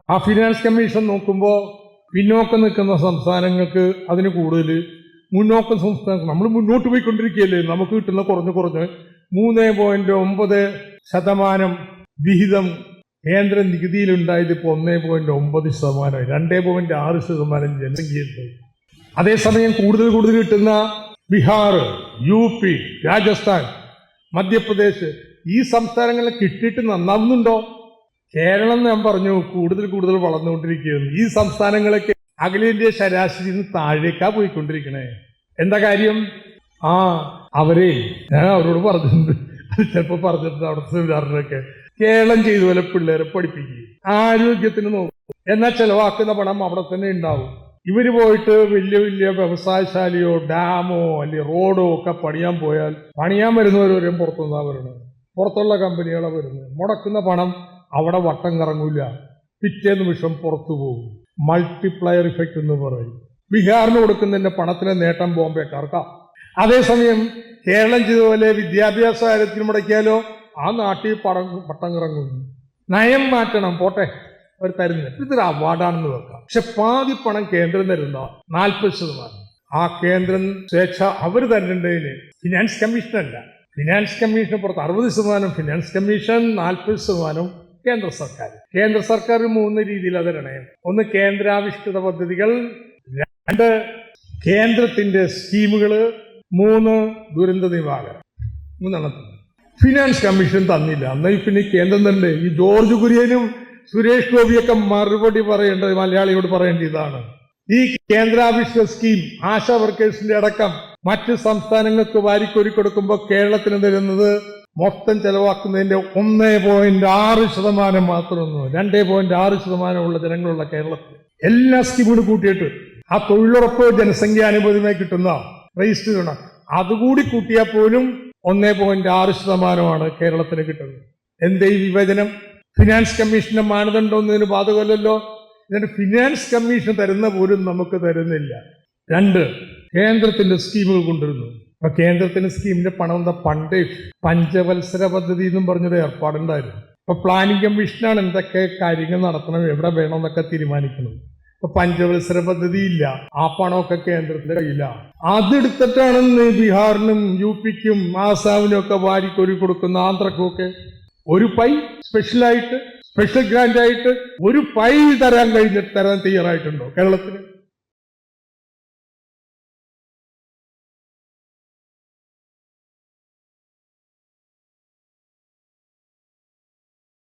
ആ finance commission നോക്കുമ്പോൾ പിന്നോക്കം നിൽക്കുന്ന സംസ്ഥാനങ്ങൾക്ക് അതിന് കൂടുതൽ, മുന്നോക്കം സംസ്ഥാനം നമ്മൾ മുന്നോട്ട് പോയിക്കൊണ്ടിരിക്കുകയല്ലേ, നമുക്ക് കിട്ടുന്ന കുറഞ്ഞ് 3.9% വിഹിതം കേന്ദ്ര നികുതിയിലുണ്ടായത് ഇപ്പോൾ 1.9%, 2.6% ജനസംഖ്യയുണ്ട്. അതേസമയം കൂടുതൽ കിട്ടുന്ന ബീഹാർ, UP, രാജസ്ഥാൻ, മധ്യപ്രദേശ് ഈ സംസ്ഥാനങ്ങളിൽ കിട്ടിയിട്ട് നന്നാവുന്നുണ്ടോ? കേരളം ഞാൻ പറഞ്ഞു കൂടുതൽ വളർന്നുകൊണ്ടിരിക്കുകയാണ്. ഈ സംസ്ഥാനങ്ങളൊക്കെ അഖിലേന്ത്യാ ശരാശരി താഴേക്കാ പോയിക്കൊണ്ടിരിക്കണേ. എന്താ കാര്യം? അവരെ ഞാൻ അവരോട് പറഞ്ഞിട്ടുണ്ട്, ചിലപ്പോൾ പറഞ്ഞിട്ടുണ്ട് അവിടുത്തെ ഉദാഹരണമൊക്കെ, കേരളം ചെയ്ത പോലെ പിള്ളേരെ പഠിപ്പിക്കുക, ആരോഗ്യത്തിന് നോക്കും, എന്നാൽ ചെലവാക്കുന്ന പണം അവിടെ തന്നെ ഉണ്ടാവും. ഇവര് പോയിട്ട് വലിയ വ്യവസായശാലയോ ഡാമോ അല്ലെങ്കിൽ റോഡോ ഒക്കെ പണിയാൻ പോയാൽ പണിയാൻ വരുന്നവരും പുറത്തുനിന്നാ വരുന്നത്, പുറത്തുള്ള കമ്പനികളാണ് വരുന്നത്. മുടക്കുന്ന പണം അവിടെ വട്ടം കറങ്ങൂല, പിറ്റേ നിമിഷം പുറത്തു പോകും. മൾട്ടിപ്ലയർ ഇഫക്റ്റ് എന്ന് പറയും. ബീഹാറിന് കൊടുക്കുന്നതിന്റെ പണത്തിലെ നേട്ടം ബോംബെക്കാർക്കാം. അതേസമയം കേരളം ചെയ്തപോലെ വിദ്യാഭ്യാസ കാര്യത്തിന് മുടക്കിയാലോ ആ നാട്ടിൽ പട്ടം കറങ്ങും. നയം മാറ്റണം, പോട്ടെ അവർ തരുന്നില്ല, ഇതൊരു അവാർഡാണെന്ന് വെക്കാം. പക്ഷെ പാതി പണം കേന്ദ്രം തരുന്ന 40%. ആ കേന്ദ്രം സ്വേച്ഛ അവർ തരേണ്ടതിന് ഫിനാൻസ് കമ്മീഷനല്ല, ഫിനാൻസ് കമ്മീഷന് പുറത്ത് 60%, ഫിനാൻസ് കമ്മീഷൻ 40%, കേന്ദ്ര സർക്കാർ. കേന്ദ്ര സർക്കാർ 3 രീതിയിൽ അത് ഇടണേ. 1 കേന്ദ്രാവിഷ്കൃത പദ്ധതികൾ, 2 കേന്ദ്രത്തിന്റെ സ്കീമുകൾ, 3 ദുരന്ത നിവാരണം. 3 ഫിനാൻസ് കമ്മീഷൻ തന്നില്ല. എന്നാൽ പിന്നെ കേന്ദ്രം തന്നെ ഈ ജോർജ് കുര്യനും സുരേഷ് ഗോപിയൊക്കെ മറുപടി പറയേണ്ടത് മലയാളിയോട് പറയേണ്ടതാണ്. ഈ കേന്ദ്രാവിഷ്കൃത സ്കീം ആശാ വർക്കേഴ്സിന്റെ അടക്കം മറ്റ് സംസ്ഥാനങ്ങൾക്ക് വാരിക്കോരി കൊടുക്കുമ്പോൾ കേരളത്തിന് തരുന്നത് മൊത്തം ചെലവാക്കുന്നതിന്റെ 1.6% മാത്രമൊന്നും, 2.6% ഉള്ള ജനങ്ങളുള്ള കേരളത്തിൽ എല്ലാ സ്കീമുകളും കൂട്ടിയിട്ട് ആ തൊഴിലുറപ്പ് ജനസംഖ്യാനുബന്ധമായി കിട്ടുന്ന രജിസ്റ്റർ ചെയ്യണം, അതുകൂടി കൂട്ടിയാൽ പോലും 1.6% കേരളത്തിന് കിട്ടുന്നത്. എന്തേ ഈ വിഭജനം? ഫിനാൻസ് കമ്മീഷന്റെ മാനദണ്ഡം ഒന്നതിന് ബാധകമല്ലല്ലോ. എന്നിട്ട് ഫിനാൻസ് കമ്മീഷൻ തരുന്ന പോലും നമുക്ക് തരുന്നില്ല. 2 കേന്ദ്രത്തിന്റെ സ്കീമുകൾ കൊണ്ടുവരുന്നു. അപ്പൊ കേന്ദ്രത്തിന്റെ സ്കീമിന്റെ പണം എന്താ? പണ്ട് പഞ്ചവത്സര പദ്ധതി എന്നും പറഞ്ഞൊരു ഏർപ്പാടുണ്ടായിരുന്നു. ഇപ്പൊ പ്ലാനിംഗ് കമ്മീഷനാണ് എന്തൊക്കെ കാര്യങ്ങൾ നടത്തണം, എവിടെ വേണം എന്നൊക്കെ തീരുമാനിക്കുന്നത്. ഇപ്പൊ പഞ്ചവത്സര പദ്ധതി ഇല്ല, ആ പണമൊക്കെ കേന്ദ്രത്തിന്റെ കയ്യിലാണ്. അതെടുത്തിട്ടാണ് ബീഹാറിനും UPക്കും ആസാമിനും ഒക്കെ വാരിക്കോരി കൊടുക്കുന്ന, ആന്ധ്രക്കും ഒക്കെ ഒരു പൈ സ്പെഷ്യൽ ഗ്രാൻഡ് ആയിട്ട് ഒരു പൈ തരാൻ തയ്യാറായിട്ടുണ്ടോ കേരളത്തിന്?